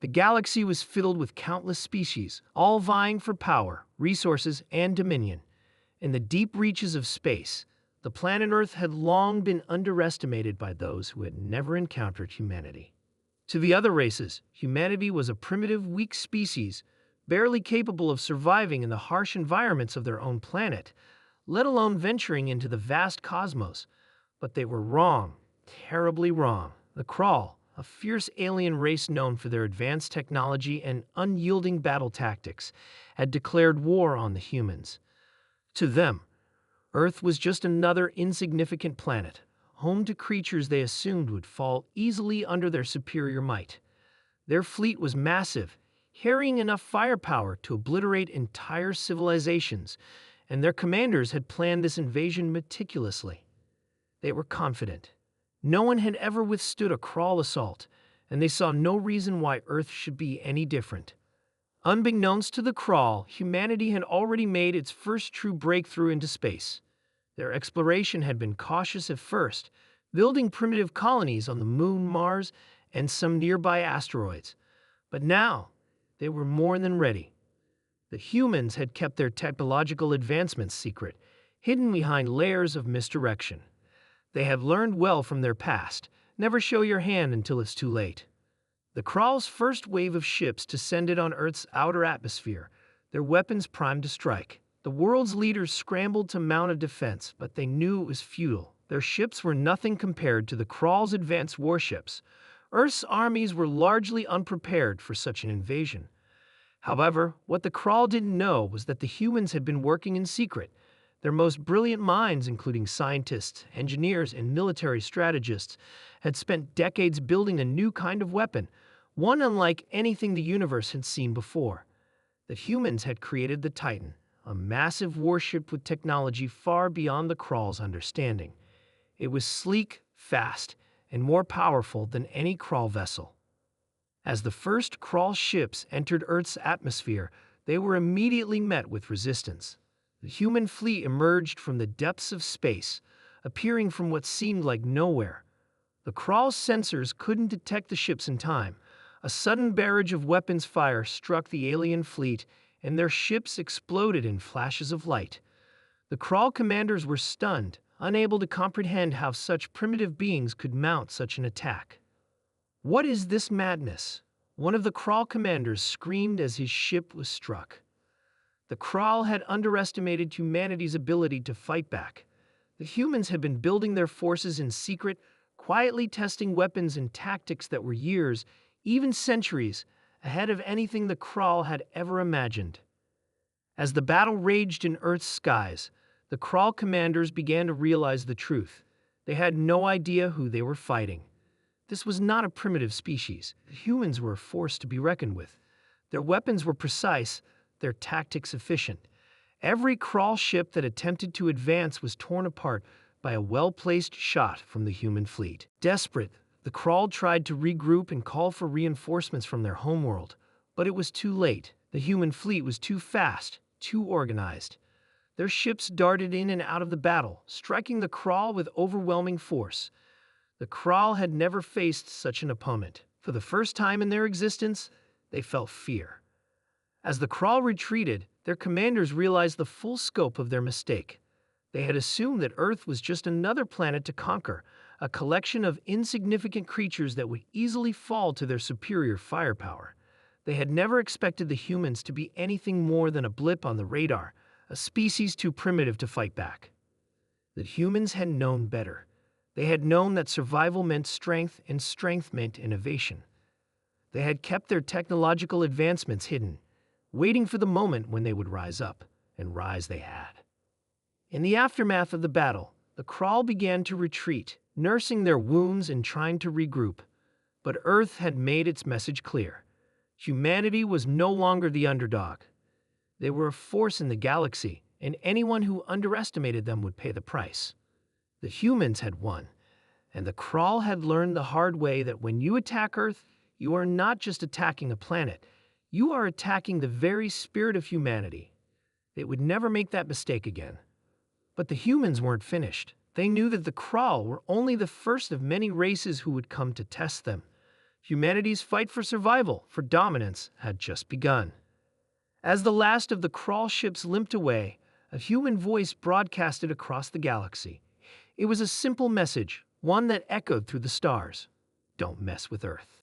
The galaxy was filled with countless species, all vying for power, resources, and dominion. In the deep reaches of space, the planet Earth had long been underestimated by those who had never encountered humanity. To the other races, humanity was a primitive, weak species, barely capable of surviving in the harsh environments of their own planet, let alone venturing into the vast cosmos. But they were wrong, terribly wrong. The Crawl, a fierce alien race known for their advanced technology and unyielding battle tactics, had declared war on the humans. To them, Earth was just another insignificant planet, home to creatures they assumed would fall easily under their superior might. Their fleet was massive, carrying enough firepower to obliterate entire civilizations, and their commanders had planned this invasion meticulously. They were confident. No one had ever withstood a Crawl assault, and they saw no reason why Earth should be any different. Unbeknownst to the Crawl, humanity had already made its first true breakthrough into space. Their exploration had been cautious at first, building primitive colonies on the Moon, Mars, and some nearby asteroids. But now, they were more than ready. The humans had kept their technological advancements secret, hidden behind layers of misdirection. They had learned well from their past. Never show your hand until it's too late. The Crawl's first wave of ships descended on Earth's outer atmosphere, their weapons primed to strike. The world's leaders scrambled to mount a defense, but they knew it was futile. Their ships were nothing compared to the Crawl's advanced warships. Earth's armies were largely unprepared for such an invasion. However, what the Crawl didn't know was that the humans had been working in secret. Their most brilliant minds, including scientists, engineers, and military strategists, had spent decades building a new kind of weapon, one unlike anything the universe had seen before. The humans had created the Titan, a massive warship with technology far beyond the Crawl's understanding. It was sleek, fast, and more powerful than any Crawl vessel. As the first Crawl ships entered Earth's atmosphere, they were immediately met with resistance. The human fleet emerged from the depths of space, appearing from what seemed like nowhere. The Crawl's sensors couldn't detect the ships in time. A sudden barrage of weapons fire struck the alien fleet, and their ships exploded in flashes of light. The Crawl commanders were stunned, unable to comprehend how such primitive beings could mount such an attack. "What is this madness?" one of the Crawl commanders screamed as his ship was struck. The Crawl had underestimated humanity's ability to fight back. The humans had been building their forces in secret, quietly testing weapons and tactics that were years, even centuries, ahead of anything the Crawl had ever imagined. As the battle raged in Earth's skies, the Crawl commanders began to realize the truth. They had no idea who they were fighting. This was not a primitive species. The humans were a force to be reckoned with. Their weapons were precise, their tactics efficient. Every Crawl ship that attempted to advance was torn apart by a well-placed shot from the human fleet. Desperate, the Crawl tried to regroup and call for reinforcements from their homeworld, but it was too late. The human fleet was too fast, too organized. Their ships darted in and out of the battle, striking the Crawl with overwhelming force. The Crawl had never faced such an opponent. For the first time in their existence, they felt fear. As the Crawl retreated, their commanders realized the full scope of their mistake. They had assumed that Earth was just another planet to conquer, a collection of insignificant creatures that would easily fall to their superior firepower. They had never expected the humans to be anything more than a blip on the radar, a species too primitive to fight back. The humans had known better. They had known that survival meant strength and strength meant innovation. They had kept their technological advancements hidden, waiting for the moment when they would rise up, and rise they had. In the aftermath of the battle, the Crawl began to retreat, nursing their wounds and trying to regroup. But Earth had made its message clear. Humanity was no longer the underdog. They were a force in the galaxy, and anyone who underestimated them would pay the price. The humans had won, and the Crawl had learned the hard way that when you attack Earth, you are not just attacking a planet, you are attacking the very spirit of humanity. They would never make that mistake again. But the humans weren't finished. They knew that the Crawl were only the first of many races who would come to test them. Humanity's fight for survival, for dominance, had just begun. As the last of the crawl ships limped away, a human voice broadcasted across the galaxy. It was a simple message, one that echoed through the stars. Don't mess with Earth.